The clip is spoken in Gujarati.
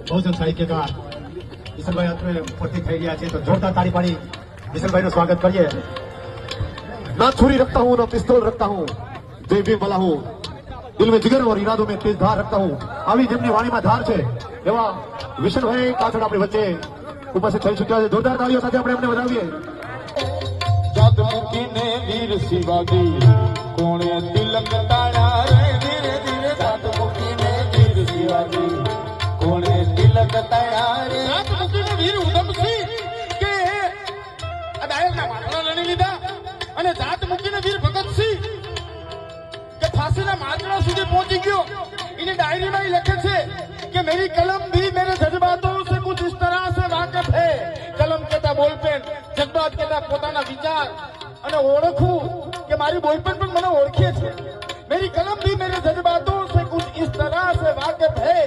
बहुजन साहित्यकार विशलभाई અત્રે ઉપસ્થિત થઈ ગયા છે તો જોરદાર તાળી પાડી વિશલભાઈનું સ્વાગત કરીએ। ना छुरी रखता हूँ ना पिस्तौल रखता हूँ, जय भीम भला हूँ, दिल में जिगर और इरादों में तेज धार रखता हूँ। આવી જેમની વાણીમાં ધાર છે એવા વિશલભાઈ પાછળ આપણી વચ્ચે ઉપસ્થિત થઈ ચૂક્યા છે। જોરદાર તાળીઓ સાથે આપણે એમને વધાવીએ। જાત મૂકીને વીર શિવાજી કોણે તિલક તાળ્યા રે ધીરે ધીરે જાત મૂકીને વીર શિવાજી કોણે તિલક તાળ્યા રે જાત મૂકીને વીર ઉધમસિંહ કે આ ડાયરના માટલા લણી લીધા અને જાત મૂકીને વીર ભગતસિંહ કે ફાંસીના માટલા સુધી પહોંચી ગયો। એની ડાયરીમાં લખે છે કે मेरी कलम भी मेरे जज्बातों से कुछ इस तरह से वाकिफ है। कलम कहता बोलपेन, जज्बात कहता પોતાના વિચાર અને ઓળખું કે મારી બોલપેન પણ મને ઓળખે છે। मेरी कलम भी मेरे जज्बातों से कुछ इस तरह से वाकिफ है।